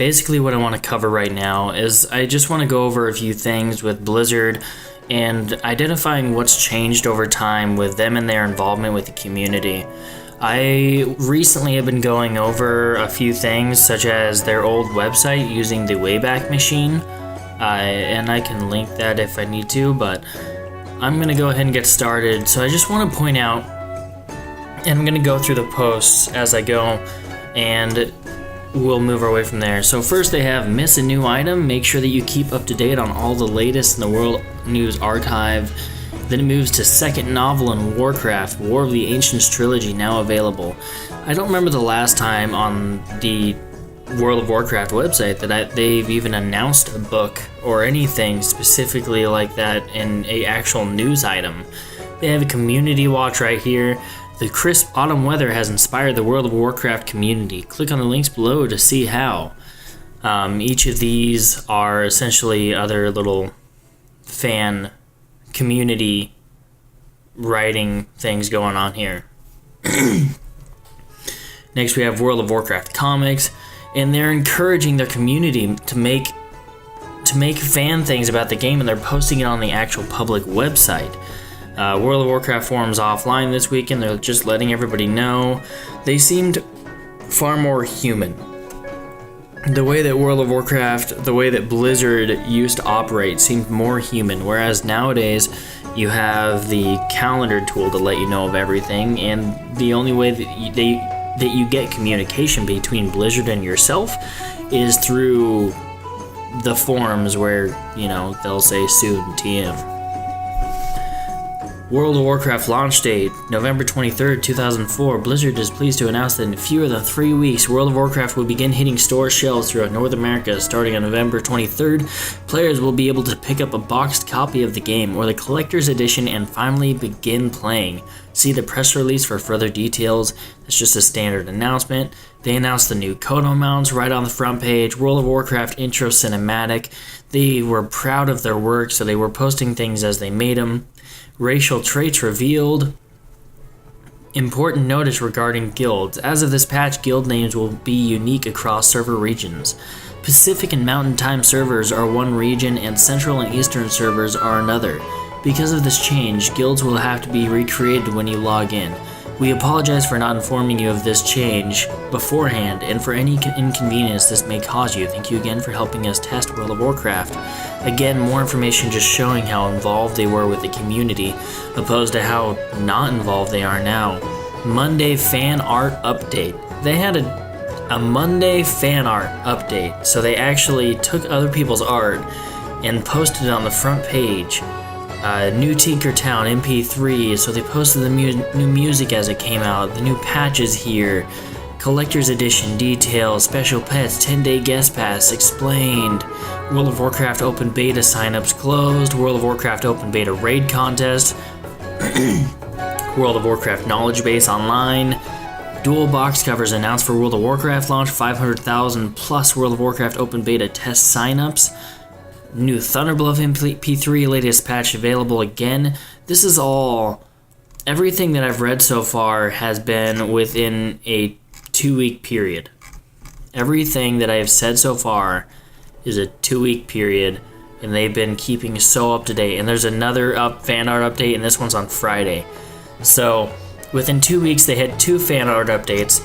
Basically, what I want to cover right now is I just want to go over a few things with Blizzard and identifying what's changed over time with them and their involvement with the community. I recently have been going over a few things, such as their old website using the Wayback Machine, and I can link that if I need to, but I'm going to go ahead and get started. So I just want to point out, and I'm going to go through the posts as I go, and we'll move our way from there. So first they have miss a new item. Make sure that you keep up to date on all the latest in the World News Archive. Then it moves to second novel in Warcraft, War of the Ancients trilogy, now available. I don't remember the last time on the World of Warcraft website that they've even announced a book or anything specifically like that in a actual news item. They have a community watch right here. The crisp autumn weather has inspired the World of Warcraft community. Click on the links below to see how. Each of these are essentially other little fan community writing things going on here. Next we have World of Warcraft comics, and they're encouraging their community to make fan things about the game, and they're posting it on the actual public website. World of Warcraft forums offline this weekend. They're just letting everybody know. They seemed far more human. The way that World of Warcraft, the way that Blizzard used to operate seemed more human, whereas nowadays you have the calendar tool to let you know of everything, and the only way that you get communication between Blizzard and yourself is through the forums where, they'll say soon TM. World of Warcraft launch date, November 23rd, 2004. Blizzard is pleased to announce that in fewer than 3 weeks, World of Warcraft will begin hitting store shelves throughout North America. Starting on November 23rd, players will be able to pick up a boxed copy of the game or the collector's edition and finally begin playing. See the press release for further details. That's just a standard announcement. They announced the new Kodo mounts right on the front page. World of Warcraft intro cinematic. They were proud of their work, so they were posting things as they made them. Racial traits revealed. Important notice regarding guilds. As of this patch, guild names will be unique across server regions. Pacific and Mountain Time servers are one region and Central and Eastern servers are another. Because of this change, guilds will have to be recreated when you log in. We apologize for not informing you of this change beforehand and for any inconvenience this may cause you. Thank you again for helping us test World of Warcraft. Again, more information just showing how involved they were with the community, opposed to how not involved they are now. Monday fan art update. They had a Monday fan art update, so they actually took other people's art and posted it on the front page. New Tinkertown MP3, so they posted the new music as it came out, the new patches here, collector's edition details, special pets, 10-day guest pass explained, World of Warcraft open beta signups closed, World of Warcraft open beta raid contest, World of Warcraft knowledge base online, dual box covers announced for World of Warcraft launch, 500,000 plus World of Warcraft open beta test signups. New Thunderbluff MP3 latest patch available again. This is all, everything that I've read so far has been within a 2-week period. Everything that I have said so far is a 2-week period, and they've been keeping so up to date. And there's another fan art update, and this one's on Friday. So within 2 weeks, they had 2 fan art updates.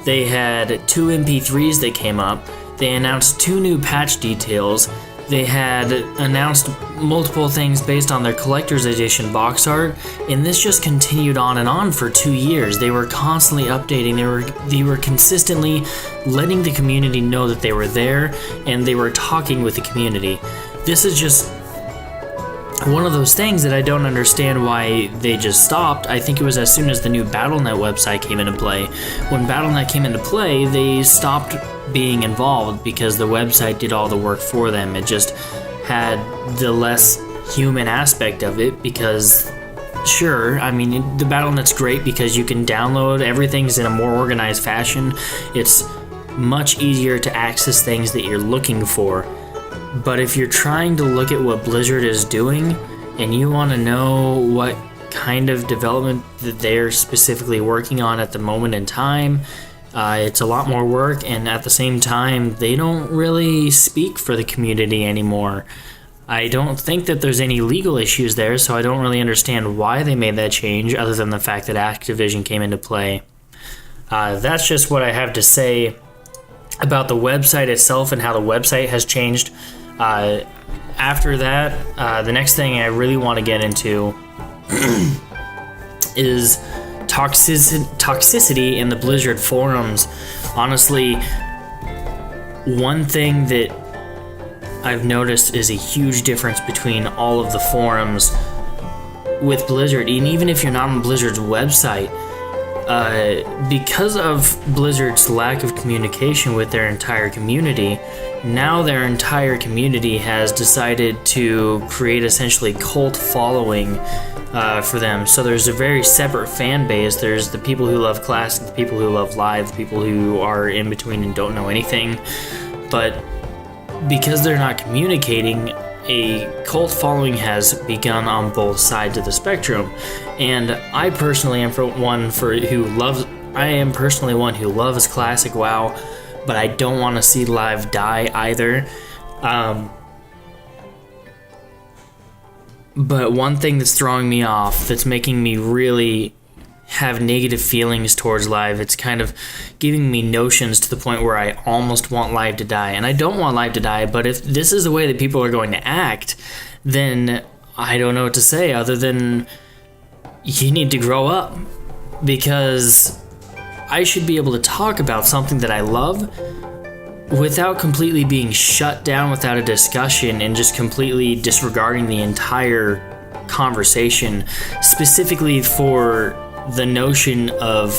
They had 2 MP3s that came up. They announced 2 new patch details. They had announced multiple things based on their collector's edition box art, and this just continued on and on for 2 years. They were constantly updating. They were consistently letting the community know that they were there, and they were talking with the community. This is just one of those things that I don't understand why they just stopped. I think it was as soon as the new Battle.net website came into play. When Battle.net came into play, they stopped being involved because the website did all the work for them. It just had the less human aspect of it because, sure, I mean, the Battle.net's great because you can download everything's in a more organized fashion. It's much easier to access things that you're looking for. But if you're trying to look at what Blizzard is doing and you want to know what kind of development that they're specifically working on at the moment in time, It's a lot more work, and at the same time, they don't really speak for the community anymore. I don't think that there's any legal issues there, so I don't really understand why they made that change, other than the fact that Activision came into play. That's just what I have to say about the website itself and how the website has changed. After that, the next thing I really want to get into is toxicity in the Blizzard forums. Honestly, one thing that I've noticed is a huge difference between all of the forums with Blizzard, and even if you're not on Blizzard's website, because of Blizzard's lack of communication with their entire community, now their entire community has decided to create essentially cult following for them. So there's a very separate fan base. There's the people who love Classic, the people who love Live, the people who are in between and don't know anything. But because they're not communicating, a cult following has begun on both sides of the spectrum. And I personally am one who loves Classic WoW, but I don't want to see Live die either. But one thing that's throwing me off, that's making me really have negative feelings towards Live, it's kind of giving me notions to the point where I almost want Live to die. And I don't want Live to die, but if this is the way that people are going to act, then I don't know what to say other than you need to grow up. Because I should be able to talk about something that I love without completely being shut down without a discussion and just completely disregarding the entire conversation, specifically for the notion of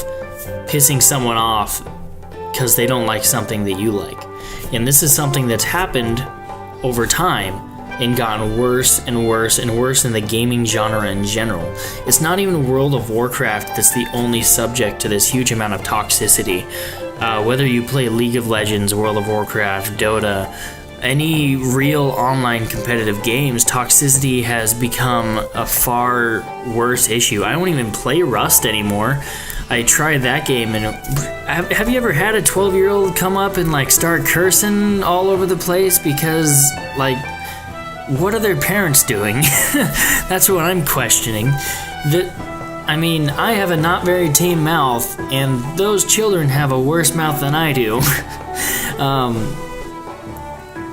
pissing someone off because they don't like something that you like. And this is something that's happened over time and gotten worse and worse and worse in the gaming genre in general. It's not even World of Warcraft that's the only subject to this huge amount of toxicity. Whether you play League of Legends, World of Warcraft, Dota, any real online competitive games, toxicity has become a far worse issue. I don't even play Rust anymore. I tried that game, and have you ever had a 12-year-old come up and like start cursing all over the place because like, what are their parents doing? That's what I'm questioning. I have a not very tame mouth, and those children have a worse mouth than I do.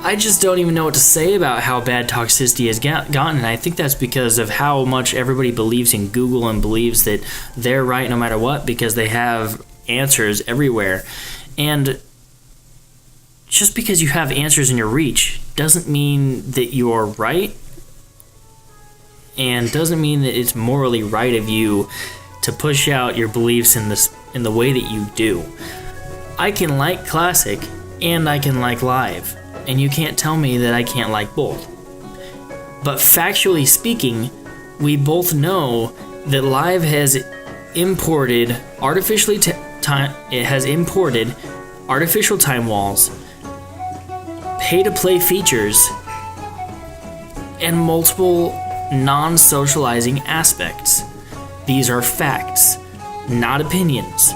I just don't even know what to say about how bad toxicity has gotten, and I think that's because of how much everybody believes in Google and believes that they're right no matter what because they have answers everywhere. And just because you have answers in your reach doesn't mean that you're right, and doesn't mean that it's morally right of you to push out your beliefs in the way that you do. I can like Classic and I can like Live, and you can't tell me that I can't like both. But factually speaking, we both know that Live has imported artificial time walls, pay-to-play features, and multiple non-socializing aspects. These are facts, not opinions.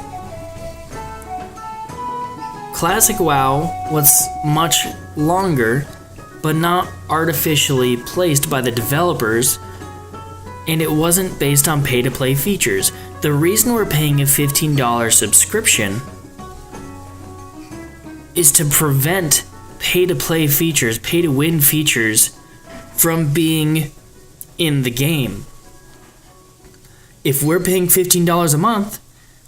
Classic WoW was much longer, but not artificially placed by the developers, and it wasn't based on pay-to-play features. The reason we're paying a $15 subscription is to prevent pay-to-play features, pay-to-win features from being in the game. If we're paying $15 a month,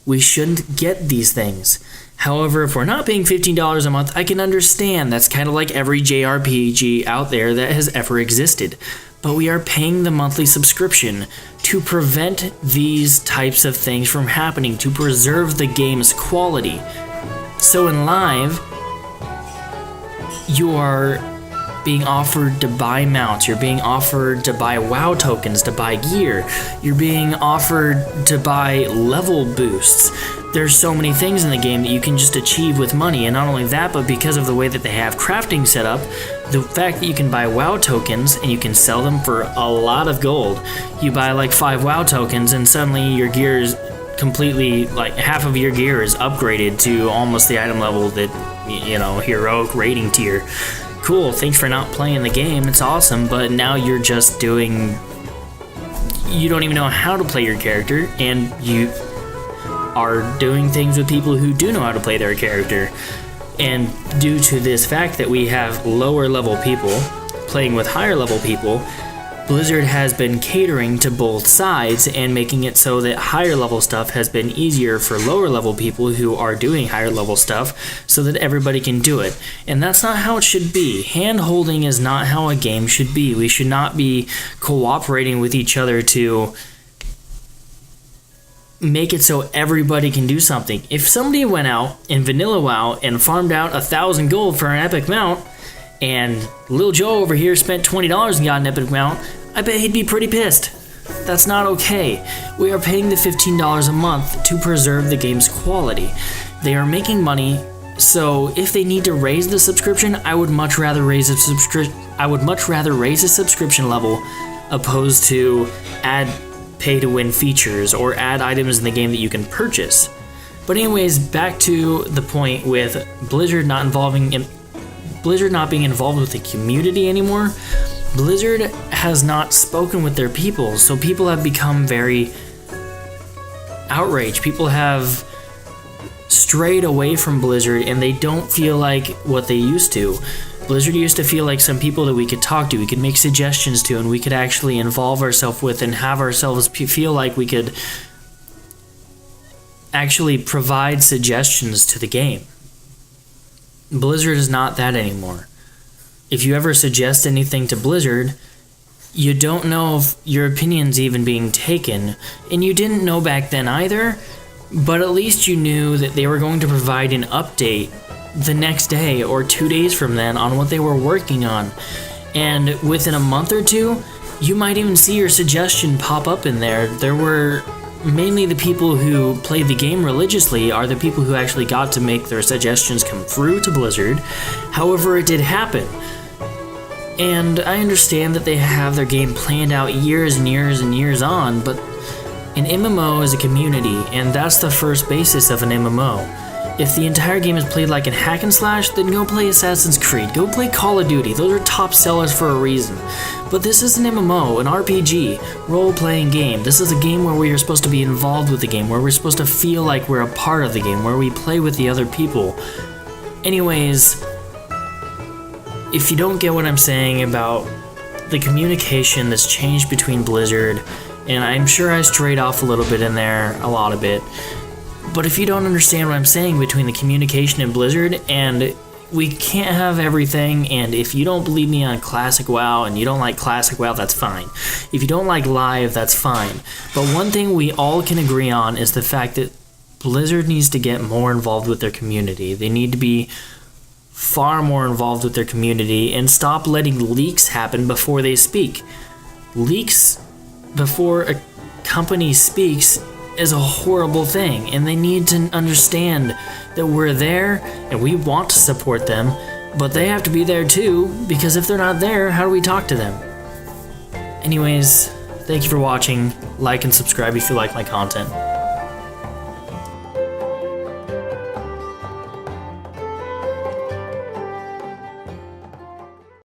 we shouldn't get these things. However, if we're not paying $15 a month, I can understand. That's kind of like every JRPG out there that has ever existed. But we are paying the monthly subscription to prevent these types of things from happening, to preserve the game's quality. So in Live, you are being offered to buy mounts, you're being offered to buy WoW tokens, to buy gear, you're being offered to buy level boosts. There's so many things in the game that you can just achieve with money, and not only that, but because of the way that they have crafting set up, the fact that you can buy WoW tokens and you can sell them for a lot of gold. You buy like 5 WoW tokens and suddenly your gear completely, like, half of your gear is upgraded to almost the item level that, you know, heroic rating tier. Cool, thanks for not playing the game, it's awesome, but now you're just doing... You don't even know how to play your character, and you are doing things with people who do know how to play their character. And due to this fact that we have lower level people playing with higher level people, Blizzard has been catering to both sides and making it so that higher level stuff has been easier for lower level people who are doing higher level stuff so that everybody can do it. And that's not how it should be. Hand holding is not how a game should be. We should not be cooperating with each other to make it so everybody can do something. If somebody went out in Vanilla WoW and farmed out 1,000 gold for an epic mount, and Lil Joe over here spent $20 and got an epic mount, I bet he'd be pretty pissed. That's not okay. We are paying the $15 a month to preserve the game's quality. They are making money, so if they need to raise the subscription, I would much rather raise a subscription level opposed to add pay-to-win features or add items in the game that you can purchase. But anyways, back to the point with Blizzard not being involved with the community anymore. Blizzard has not spoken with their people, so people have become very outraged. People have strayed away from Blizzard, and they don't feel like what they used to. Blizzard used to feel like some people that we could talk to, we could make suggestions to, and we could actually involve ourselves with and have ourselves feel like we could actually provide suggestions to the game. Blizzard is not that anymore. If you ever suggest anything to Blizzard, you don't know if your opinion's even being taken, and you didn't know back then either, but at least you knew that they were going to provide an update the next day or 2 days from then on what they were working on. And within a month or two, you might even see your suggestion pop up in there. There were mainly the people who played the game religiously are the people who actually got to make their suggestions come through to Blizzard. However, it did happen. And I understand that they have their game planned out years and years and years on, but an MMO is a community, and that's the first basis of an MMO. If the entire game is played like a hack and slash, then go play Assassin's Creed, go play Call of Duty, those are top sellers for a reason. But this is an MMO, an RPG, role-playing game. This is a game where we are supposed to be involved with the game, where we're supposed to feel like we're a part of the game, where we play with the other people. Anyways, if you don't get what I'm saying about the communication that's changed between Blizzard, and I'm sure I strayed off a little bit in there, a lot of it, but if you don't understand what I'm saying between the communication and Blizzard, and we can't have everything, and if you don't believe me on Classic WoW and you don't like Classic WoW, that's fine. If you don't like Live, that's fine. But one thing we all can agree on is the fact that Blizzard needs to get more involved with their community. They need to be far more involved with their community and stop letting leaks happen before they speak. Leaks before a company speaks is a horrible thing, and they need to understand that we're there and we want to support them, but they have to be there too, because if they're not there, how do we talk to them? Anyways, thank you for watching. Like and subscribe if you like my content.